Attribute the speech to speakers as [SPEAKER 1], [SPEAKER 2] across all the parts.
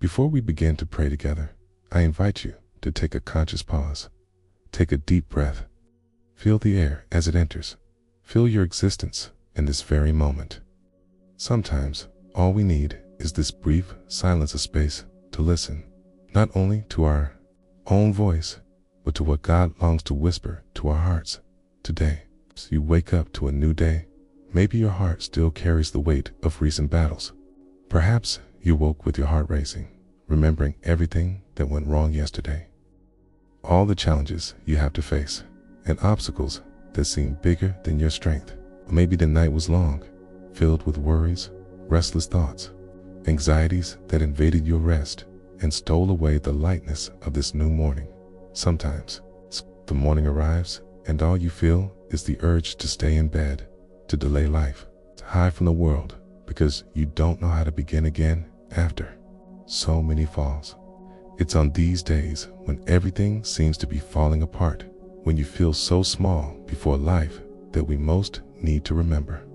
[SPEAKER 1] Before we begin to pray together, I invite you to take a conscious pause. Take a deep breath. Feel the air as it enters. Feel your existence in this very moment. Sometimes, all we need is this brief silence of space to listen, not only to our own voice, but to what God longs to whisper to our hearts today. So you wake up to a new day. Maybe your heart still carries the weight of recent battles. Perhaps you woke with your heart racing, remembering everything that went wrong yesterday. All the challenges you have to face, and obstacles that seem bigger than your strength. Maybe the night was long, filled with worries, restless thoughts, anxieties that invaded your rest and stole away the lightness of this new morning. Sometimes, the morning arrives and all you feel is the urge to stay in bed, to delay life, to hide from the world because you don't know how to begin again after so many falls. It's on these days when everything seems to be falling apart, when you feel so small before life, that we most need to remember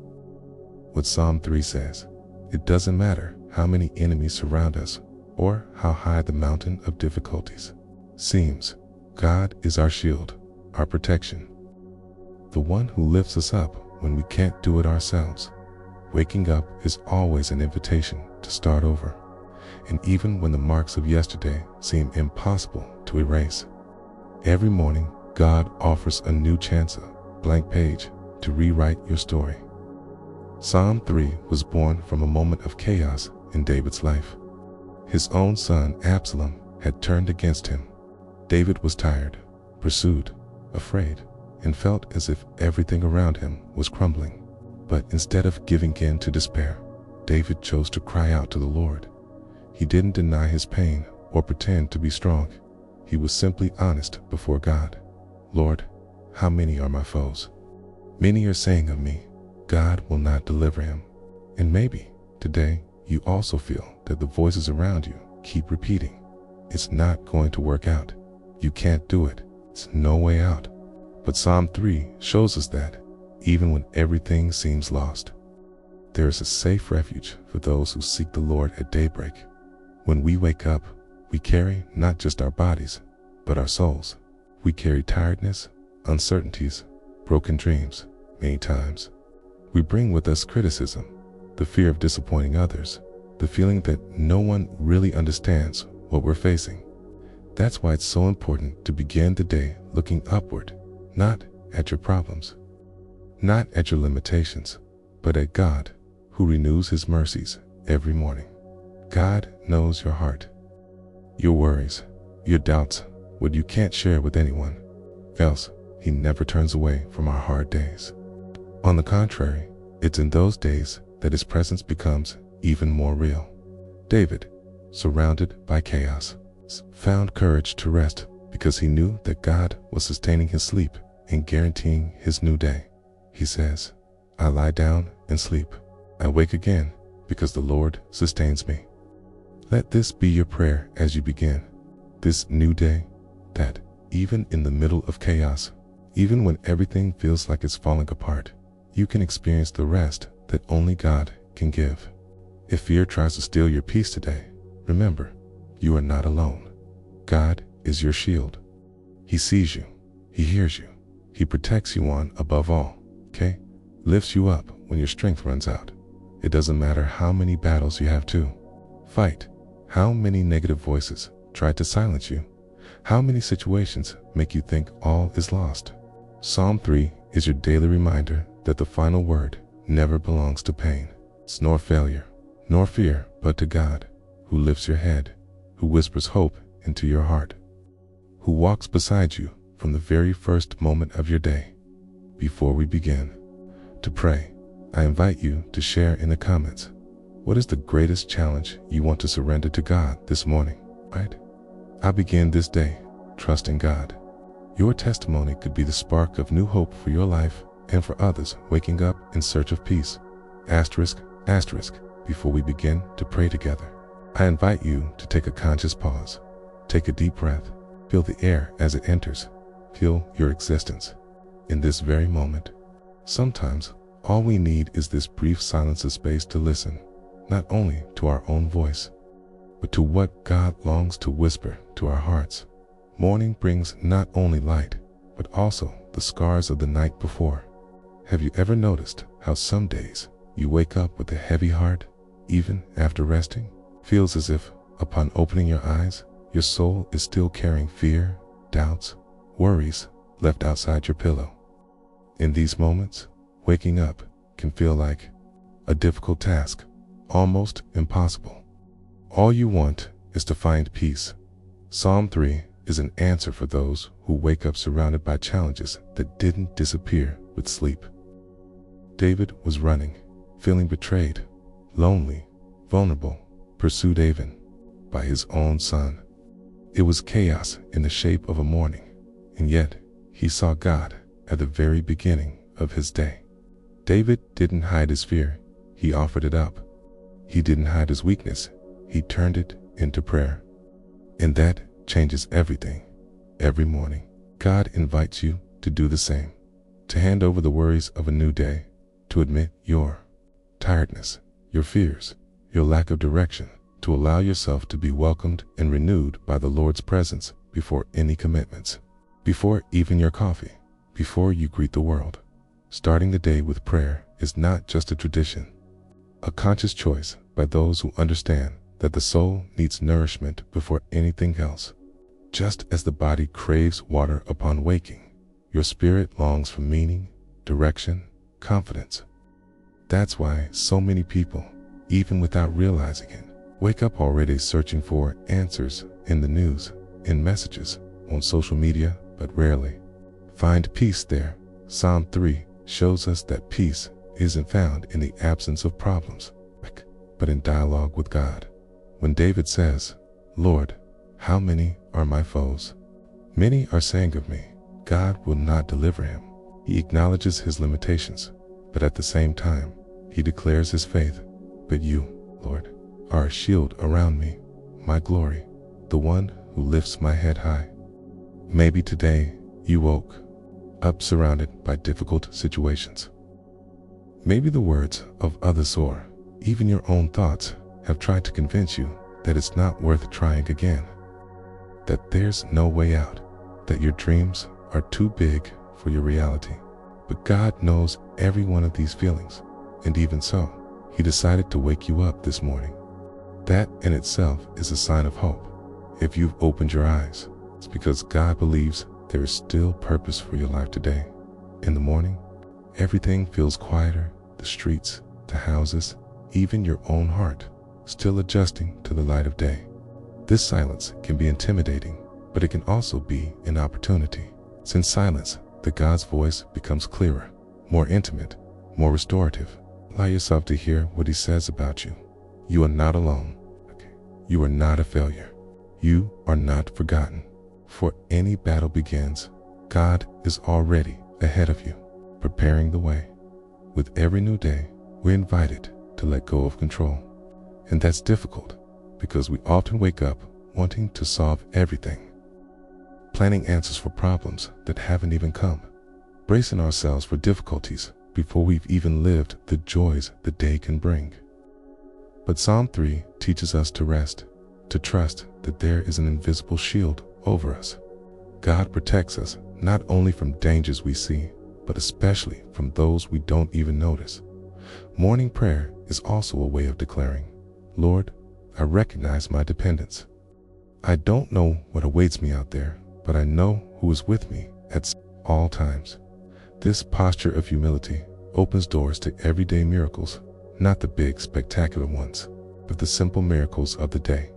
[SPEAKER 1] what Psalm 3 says. It doesn't matter how many enemies surround us or how high the mountain of difficulties seems. God is our shield, our protection, the one who lifts us up when we can't do it ourselves. Waking up is always an invitation to start over, and even when the marks of yesterday seem impossible to erase, every morning God offers a new chance, a blank page to rewrite your story. Psalm 3 was born from a moment of chaos in David's life. His own son Absalom had turned against him. David was tired, pursued, afraid, and felt as if everything around him was crumbling. But instead of giving in to despair, David chose to cry out to the Lord. He didn't deny his pain or pretend to be strong. He was simply honest before God. Lord, how many are my foes? Many are saying of me, God will not deliver him. And maybe today you also feel that the voices around you keep repeating, it's not going to work out. You can't do it. It's no way out. But Psalm 3 shows us that even when everything seems lost, there is a safe refuge for those who seek the Lord at daybreak. When we wake up, we carry not just our bodies, but our souls. We carry tiredness, uncertainties, broken dreams. Many times, we bring with us criticism, the fear of disappointing others, the feeling that no one really understands what we're facing. That's why it's so important to begin the day looking upward, not at your problems, not at your limitations, but at God, who renews his mercies every morning. God knows your heart, your worries, your doubts, what you can't share with anyone else. He never turns away from our hard days. On the contrary, it's in those days that his presence becomes even more real. David, surrounded by chaos, found courage to rest because he knew that God was sustaining his sleep and guaranteeing his new day. He says, I lie down and sleep. I wake again because the Lord sustains me. Let this be your prayer as you begin this new day, that even in the middle of chaos, even when everything feels like it's falling apart, you can experience the rest that only God can give. If fear tries to steal your peace today, remember, you are not alone. God is your shield. He sees you. He hears you. He protects you on above all, okay? Lifts you up when your strength runs out. It doesn't matter how many battles you have to fight, how many negative voices try to silence you, how many situations make you think all is lost. Psalm 3 is your daily reminder that the final word never belongs to pain, nor failure, nor fear, but to God, who lifts your head, who whispers hope into your heart, who walks beside you from the very first moment of your day. Before we begin to pray, I invite you to share in the comments, what is the greatest challenge you want to surrender to God this morning, right? I begin this day trusting God. Your testimony could be the spark of new hope for your life and for others waking up in search of peace. Asterisk, asterisk, before we begin to pray together, I invite you to take a conscious pause. Take a deep breath. Feel the air as it enters. Feel your existence in this very moment. Sometimes, all we need is this brief silence of space to listen, not only to our own voice, but to what God longs to whisper to our hearts. Morning brings not only light, but also the scars of the night before. Have you ever noticed how some days you wake up with a heavy heart, even after resting? Feels as if, upon opening your eyes, your soul is still carrying fear, doubts, worries left outside your pillow. In these moments, waking up can feel like a difficult task, almost impossible. All you want is to find peace. Psalm 3 is an answer for those who wake up surrounded by challenges that didn't disappear with sleep. David was running, feeling betrayed, lonely, vulnerable, pursued even by his own son. It was chaos in the shape of a morning, and yet he saw God at the very beginning of his day. David didn't hide his fear, he offered it up. He didn't hide his weakness, he turned it into prayer. And that changes everything. Every morning, God invites you to do the same, to hand over the worries of a new day, to admit your tiredness, your fears, your lack of direction, to allow yourself to be welcomed and renewed by the Lord's presence before any commitments, before even your coffee, before you greet the world. Starting the day with prayer is not just a tradition, a conscious choice by those who understand that the soul needs nourishment before anything else. Just as the body craves water upon waking, your spirit longs for meaning, direction, confidence. That's why so many people, even without realizing it, wake up already searching for answers in the news, in messages, on social media, but rarely find peace there. Psalm 3 shows us that peace isn't found in the absence of problems, but in dialogue with God. When David says, "Lord, how many are my foes? Many are saying of me, God will not deliver him." He acknowledges his limitations, but at the same time, he declares his faith. But you, Lord, are a shield around me, my glory, the one who lifts my head high. Maybe today you woke up surrounded by difficult situations. Maybe the words of others or even your own thoughts have tried to convince you that it's not worth trying again, that there's no way out, that your dreams are too big for your reality. But God knows every one of these feelings, and even so, he decided to wake you up this morning. That in itself is a sign of hope. If you've opened your eyes, it's because God believes there is still purpose for your life today. In the morning, everything feels quieter, the streets, the houses, even your own heart, still adjusting to the light of day. This silence can be intimidating, but it can also be an opportunity. Since silence, the God's voice becomes clearer, more intimate, more restorative. Allow yourself to hear what he says about you. You are not alone. You are not a failure. You are not forgotten. For any battle begins, God is already ahead of you, preparing the way. With every new day, we're invited to let go of control. And that's difficult because we often wake up wanting to solve everything, planning answers for problems that haven't even come, bracing ourselves for difficulties before we've even lived the joys the day can bring. But Psalm 3 teaches us to rest, to trust that there is an invisible shield over us. God protects us not only from dangers we see, but especially from those we don't even notice. Morning prayer is also a way of declaring, "Lord, I recognize my dependence. I don't know what awaits me out there, but I know who is with me at all times." This posture of humility opens doors to everyday miracles, not the big, spectacular ones, but the simple miracles of the day.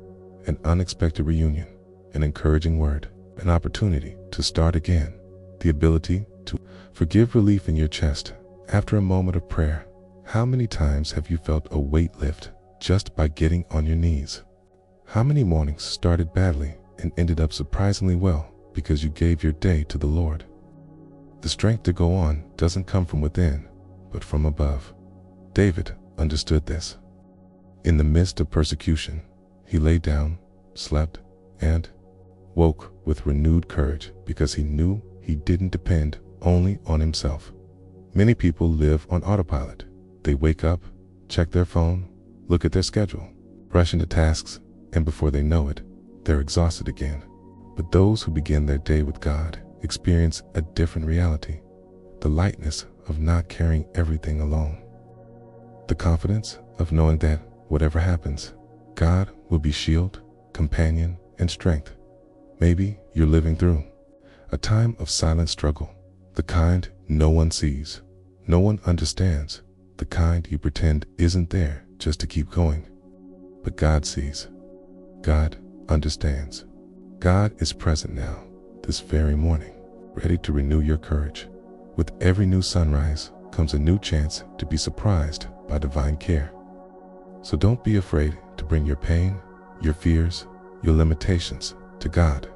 [SPEAKER 1] An unexpected reunion, an encouraging word, an opportunity to start again, the ability to forgive, relief in your chest after a moment of prayer. How many times have you felt a weight lift just by getting on your knees? How many mornings started badly and ended up surprisingly well because you gave your day to the Lord? The strength to go on doesn't come from within, but from above. David understood this. In the midst of persecution, he lay down, slept, and woke with renewed courage because he knew he didn't depend only on himself. Many people live on autopilot. They wake up, check their phone, look at their schedule, rush into tasks, and before they know it, they're exhausted again. But those who begin their day with God experience a different reality, the lightness of not carrying everything alone, the confidence of knowing that whatever happens, God will be shield, companion, and strength. Maybe you're living through a time of silent struggle, the kind no one sees, no one understands, the kind you pretend isn't there just to keep going. But God sees. God understands. God is present now, this very morning, ready to renew your courage. With every new sunrise comes a new chance to be surprised by divine care. So don't be afraid to bring your pain, your fears, your limitations to God.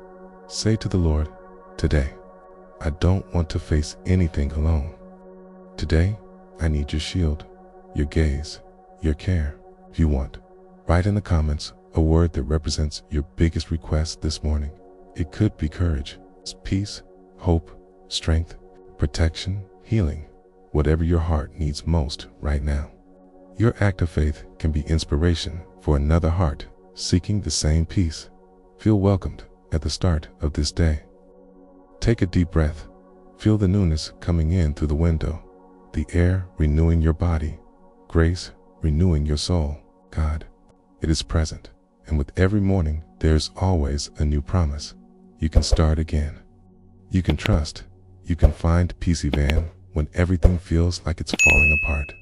[SPEAKER 1] Say to the Lord, today, I don't want to face anything alone. Today, I need your shield, your gaze, your care. If you want, write in the comments a word that represents your biggest request this morning. It could be courage, peace, hope, strength, protection, healing, whatever your heart needs most right now. Your act of faith can be inspiration for another heart seeking the same peace. Feel welcomed at the start of this day. Take a deep breath. Feel the newness coming in through the window, the air renewing your body, grace renewing your soul. God, it is present, and with every morning there's always a new promise. You can start again. You can trust. You can find peace even when everything feels like it's falling apart.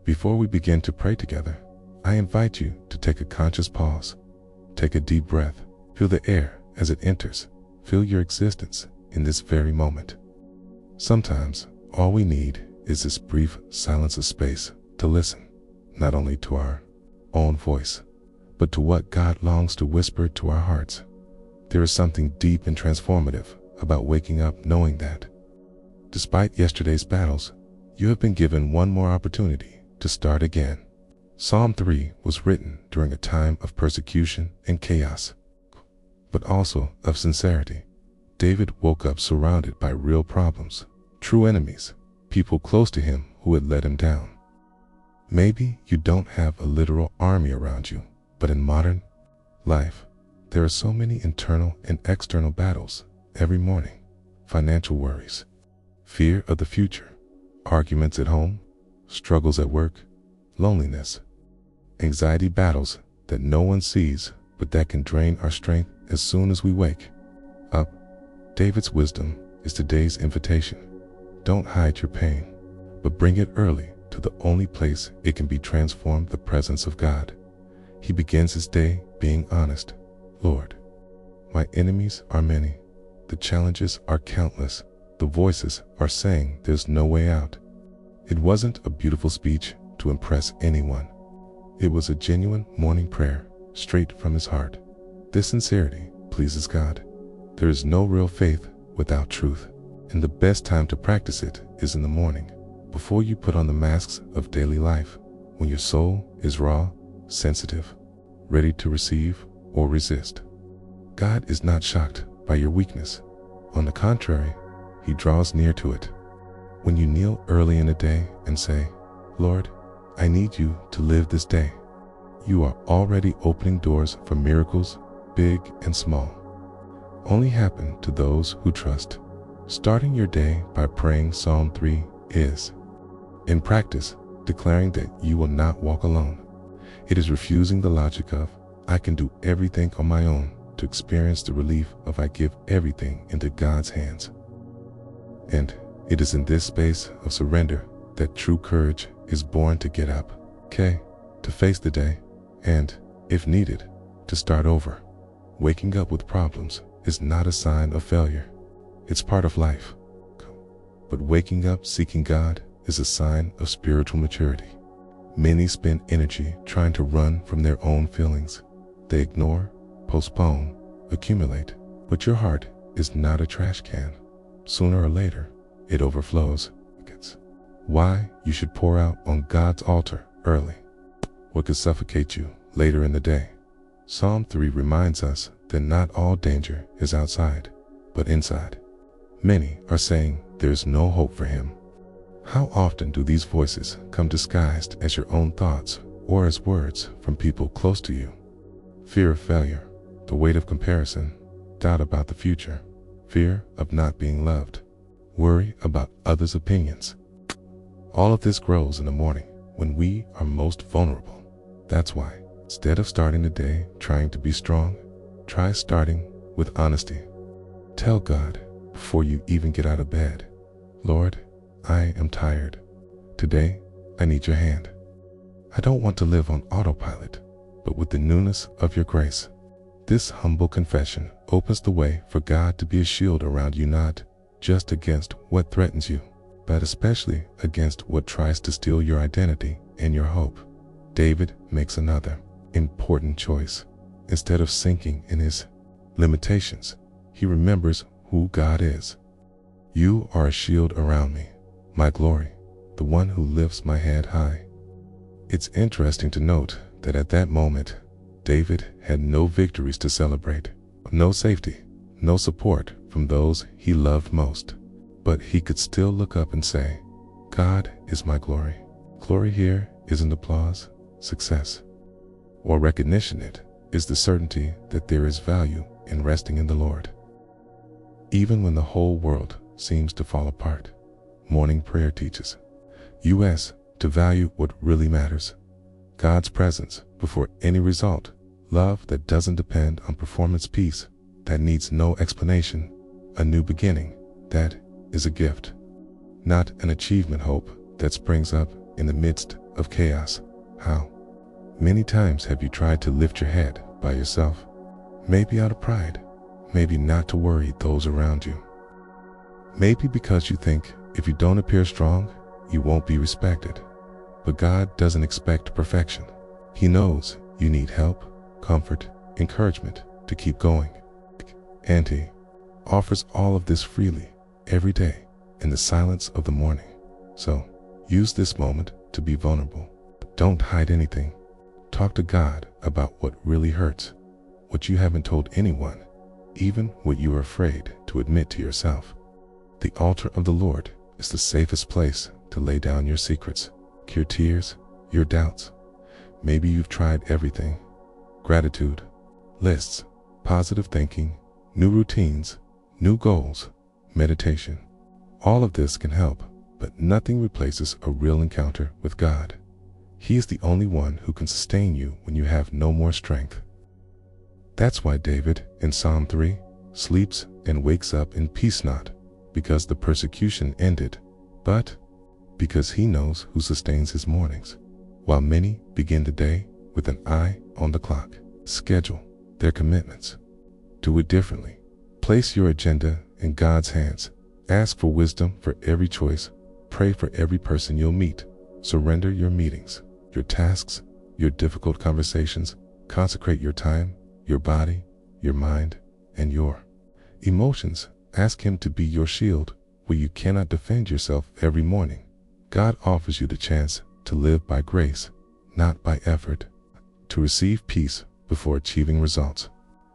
[SPEAKER 1] Before we begin to pray together, I invite you to take a conscious pause. Take a deep breath. Feel the air as it enters. Feel your existence in this very moment. Sometimes all we need is this brief silence of space to listen, not only to our own voice, but to what God longs to whisper to our hearts. There is something deep and transformative about waking up knowing that, despite yesterday's battles, you have been given one more opportunity to start again. Psalm 3 was written during a time of persecution and chaos, but also of sincerity. David woke up surrounded by real problems, true enemies, people close to him who had let him down. Maybe you don't have a literal army around you, but in modern life, there are so many internal and external battles every morning. Financial worries, fear of the future, arguments at home, struggles at work, loneliness, anxiety battles that no one sees but that can drain our strength as soon as we wake up. David's wisdom is today's invitation. Don't hide your pain, but bring it early to the only place it can be transformed, the presence of God. He begins his day being honest. Lord, my enemies are many. The challenges are countless. The voices are saying there's no way out. It wasn't a beautiful speech to impress anyone. It was a genuine morning prayer straight from his heart. This sincerity pleases God. There is no real faith without truth, and the best time to practice it is in the morning, before you put on the masks of daily life, when your soul is raw, sensitive, ready to receive or resist. God is not shocked by your weakness. On the contrary, he draws near to it. When you kneel early in the day and say, Lord, I need you to live this day, you are already opening doors for miracles, big and small. Only happen to those who trust. Starting your day by praying Psalm 3 is, in practice, declaring that you will not walk alone. It is refusing the logic of, I can do everything on my own, to experience the relief of I give everything into God's hands. And it is in this space of surrender that true courage is born to get up, to face the day, and, if needed, to start over. Waking up with problems is not a sign of failure. It's part of life. But waking up seeking God is a sign of spiritual maturity. Many spend energy trying to run from their own feelings. They ignore, postpone, accumulate. But your heart is not a trash can. Sooner or later, it overflows. Why you should pour out on God's altar early. What could suffocate you later in the day? Psalm 3 reminds us that not all danger is outside, but inside. Many are saying there's no hope for him. How often do these voices come disguised as your own thoughts or as words from people close to you? fear of failure, the weight of comparison, doubt about the future, fear of not being loved, worry about others' opinions. All of this grows in the morning when we are most vulnerable. That's why, instead of starting the day trying to be strong, try starting with honesty. Tell God before you even get out of bed, Lord, I am tired. Today, I need your hand. I don't want to live on autopilot, but with the newness of your grace. This humble confession opens the way for God to be a shield around you, not just against what threatens you, but especially against what tries to steal your identity and your hope. David makes another important choice. Instead of sinking in his limitations, he remembers who God is. You are a shield around me, my glory, the one who lifts my head high. It's interesting to note that at that moment, David had no victories to celebrate, no safety, no support from those he loved most. But he could still look up and say, God is my glory. Glory here isn't applause, success, or recognition. It is the certainty that there is value in resting in the Lord. Even when the whole world seems to fall apart, morning prayer teaches us to value what really matters: God's presence before any result, love that doesn't depend on performance, peace that needs no explanation, a new beginning that is a gift, not an achievement, hope that springs up in the midst of chaos. How many times have you tried to lift your head by yourself? Maybe out of pride, maybe not to worry those around you. Maybe because you think if you don't appear strong, you won't be respected. But God doesn't expect perfection. He knows you need help, comfort, encouragement to keep going. And He offers all of this freely every day in the silence of the morning. So use this moment to be vulnerable. But don't hide anything. Talk to God about what really hurts, what you haven't told anyone, even what you are afraid to admit to yourself. The altar of the Lord is the safest place to lay down your secrets, your tears, your doubts. Maybe you've tried everything: gratitude lists, positive thinking, new routines, new goals, meditation. All of this can help, but nothing replaces a real encounter with God. He is the only one who can sustain you when you have no more strength. That's why David in Psalm 3 sleeps and wakes up in peace, not because the persecution ended, but because he knows who sustains his mornings. While many begin the day with an eye on the clock, schedule their commitments. Do it differently. Place your agenda in God's hands. Ask for wisdom for every choice. Pray for every person you'll meet. Surrender your meetings, your tasks, your difficult conversations. Consecrate your time, your body, your mind, and your emotions. Ask Him to be your shield where you cannot defend yourself every morning. God offers you the chance to live by grace, not by effort, to receive peace before achieving results,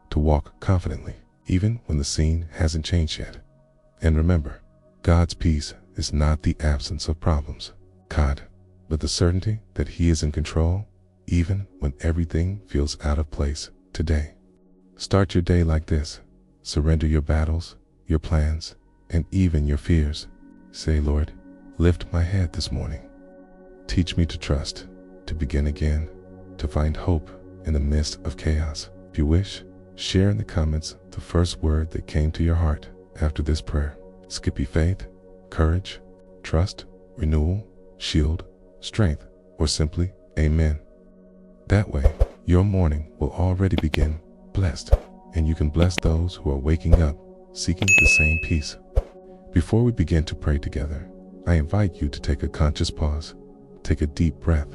[SPEAKER 1] to walk confidently even when the scene hasn't changed yet. And remember, God's peace is not the absence of problems, God, but the certainty that He is in control even when everything feels out of place. Today, start your day like this. Surrender your battles, your plans, and even your fears. Say, Lord, lift my head this morning. Teach me to trust, to begin again, to find hope in the midst of chaos. If you wish, share in the comments the first word that came to your heart after this prayer. Skippy: faith, courage, trust, renewal, shield, strength, or simply amen. That way, your morning will already begin blessed, and you can bless those who are waking up seeking the same peace. Before we begin to pray together, I invite you to take a conscious pause. Take a deep breath.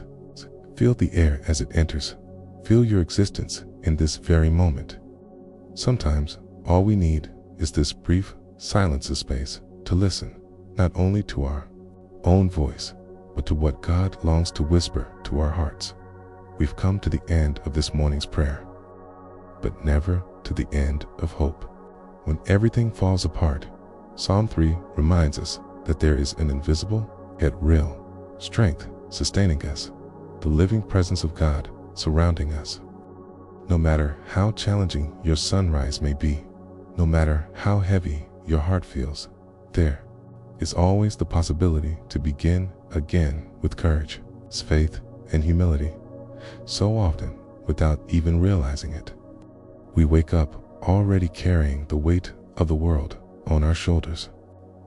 [SPEAKER 1] Feel the air as it enters. Feel your existence in this very moment. Sometimes, all we need is this brief silence of space to listen, not only to our own voice, but to what God longs to whisper to our hearts. We've come to the end of this morning's prayer, but never to the end of hope. When everything falls apart, Psalm 3 reminds us that there is an invisible, yet real, strength sustaining us, the living presence of God surrounding us. No matter how challenging your sunrise may be, no matter how heavy your heart feels, there is always the possibility to begin again with courage, faith, and humility. So often, without even realizing it, we wake up already carrying the weight of the world on our shoulders.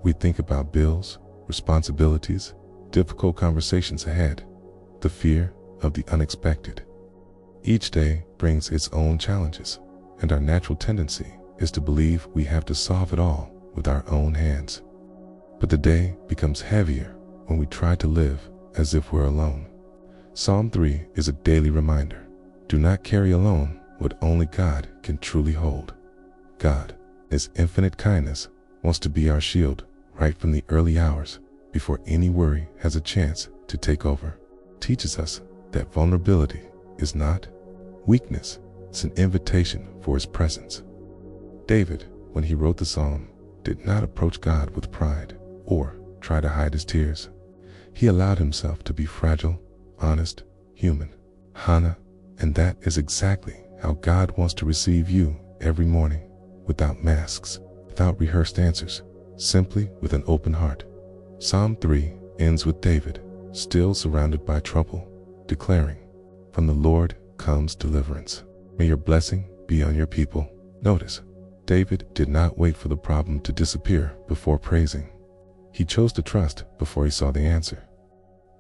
[SPEAKER 1] We think about bills, responsibilities, difficult conversations ahead, the fear of the unexpected. Each day brings its own challenges, and our natural tendency is to believe we have to solve it all with our own hands. But the day becomes heavier when we try to live as if we're alone. Psalm 3 is a daily reminder. Do not carry alone what only God can truly hold. God, His infinite kindness, wants to be our shield right from the early hours before any worry has a chance to take over. Teaches us that vulnerability is not weakness, it's an invitation for His presence. David, when he wrote the psalm, did not approach God with pride or try to hide his tears. He allowed himself to be fragile, honest, human. Hannah, and that is exactly how God wants to receive you every morning, without masks, without rehearsed answers, simply with an open heart. Psalm 3 ends with David, still surrounded by trouble, declaring, "From the Lord comes deliverance. May your blessing be on your people." Notice, David did not wait for the problem to disappear before praising. He chose to trust before he saw the answer.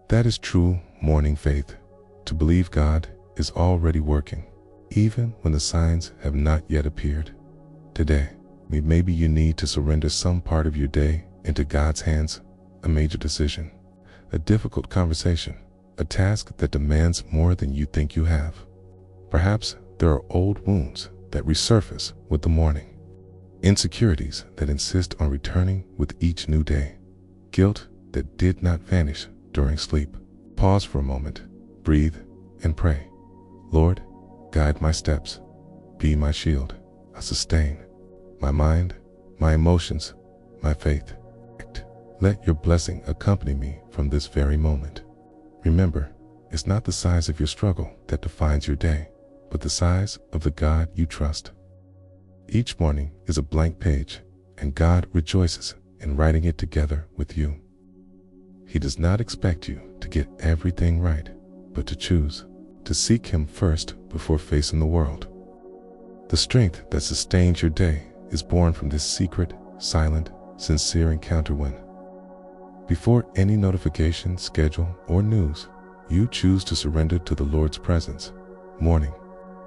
[SPEAKER 1] That is true morning faith, to believe God is already working, even when the signs have not yet appeared. Today, maybe you need to surrender some part of your day into God's hands, a major decision, a difficult conversation, a task that demands more than you think you have. Perhaps there are old wounds that resurface with the morning, insecurities that insist on returning with each new day, guilt that did not vanish during sleep. Pause for a moment, breathe, and pray. Lord, guide my steps, be my shield, I sustain my mind, my emotions, my faith. Let your blessing accompany me from this very moment. Remember, it's not the size of your struggle that defines your day, but the size of the God you trust. Each morning is a blank page, and God rejoices in writing it together with you. He does not expect you to get everything right, but to choose to seek Him first before facing the world. The strength that sustains your day is born from this secret, silent, sincere encounter when, before any notification, schedule, or news, you choose to surrender to the Lord's presence. Morning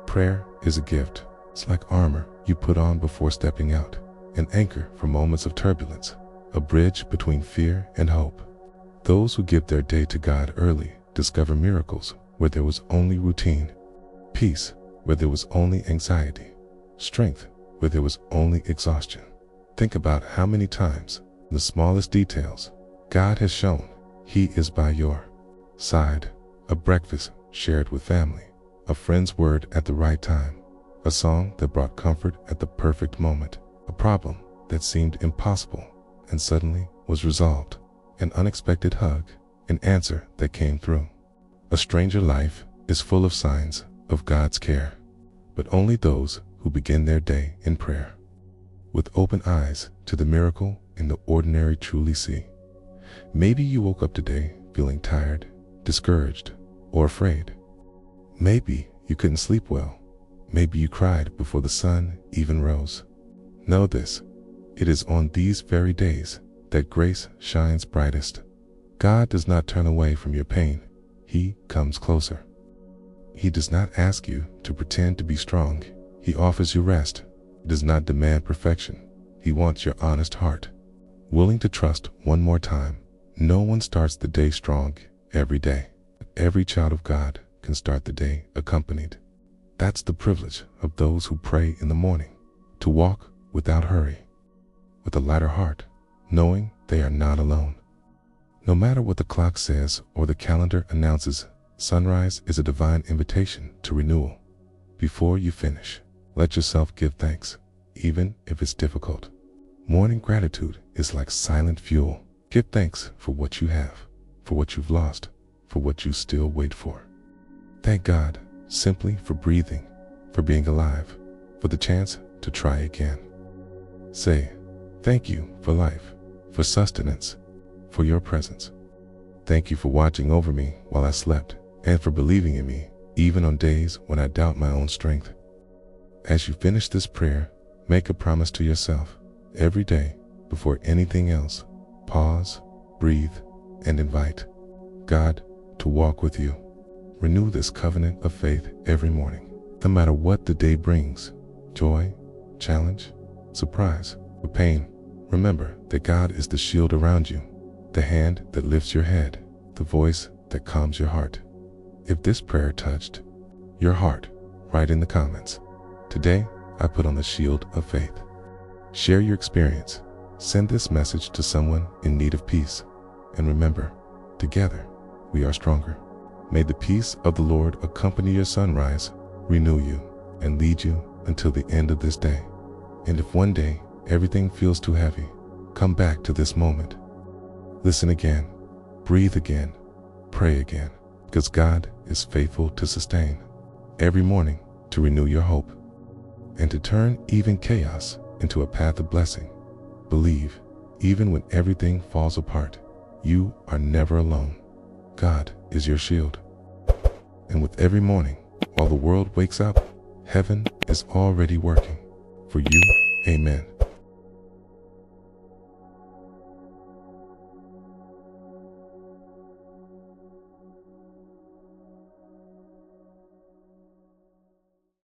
[SPEAKER 1] prayer is a gift. It's like armor you put on before stepping out, an anchor for moments of turbulence, a bridge between fear and hope. Those who give their day to God early discover miracles where there was only routine, peace where there was only anxiety, strength where there was only exhaustion. Think about how many times, in the smallest details, God has shown He is by your side. A breakfast shared with family, a friend's word at the right time, a song that brought comfort at the perfect moment, a problem that seemed impossible and suddenly was resolved, an unexpected hug, an answer that came through. A stranger life is full of signs of God's care, but only those who begin their day in prayer, with open eyes to the miracle in the ordinary truly see. Maybe you woke up today feeling tired, discouraged, or afraid. Maybe you couldn't sleep well. Maybe you cried before the sun even rose. Know this, it is on these very days that grace shines brightest. God does not turn away from your pain. He comes closer. He does not ask you to pretend to be strong. He offers you rest. He does not demand perfection. He wants your honest heart, willing to trust one more time. No one starts the day strong every day. Every child of God can start the day accompanied. That's the privilege of those who pray in the morning, to walk without hurry, with a lighter heart, knowing they are not alone. No matter what the clock says or the calendar announces, sunrise is a divine invitation to renewal. Before you finish, let yourself give thanks, even if it's difficult. Morning gratitude is like silent fuel. Give thanks for what you have, for what you've lost, for what you still wait for. Thank God simply for breathing, for being alive, for the chance to try again. Say, thank you for life, for sustenance, for your presence. Thank you for watching over me while I slept, and for believing in me, even on days when I doubt my own strength. As you finish this prayer, make a promise to yourself. Every day, before anything else, pause, breathe, and invite God to walk with you. Renew this covenant of faith every morning. No matter what the day brings, joy, challenge, surprise, or pain, remember that God is the shield around you, the hand that lifts your head, the voice that calms your heart. If this prayer touched your heart, write in the comments, "Today, I put on the shield of faith." Share your experience. Send this message to someone in need of peace. And remember, together, we are stronger. May the peace of the Lord accompany your sunrise, renew you, and lead you until the end of this day. And if one day everything feels too heavy, come back to this moment. Listen again, breathe again, pray again, because God is faithful to sustain every morning, to renew your hope, and to turn even chaos into a path of blessing. Believe, even when everything falls apart, you are never alone. God is your shield. And with every morning, while the world wakes up, heaven is already working for you. Amen.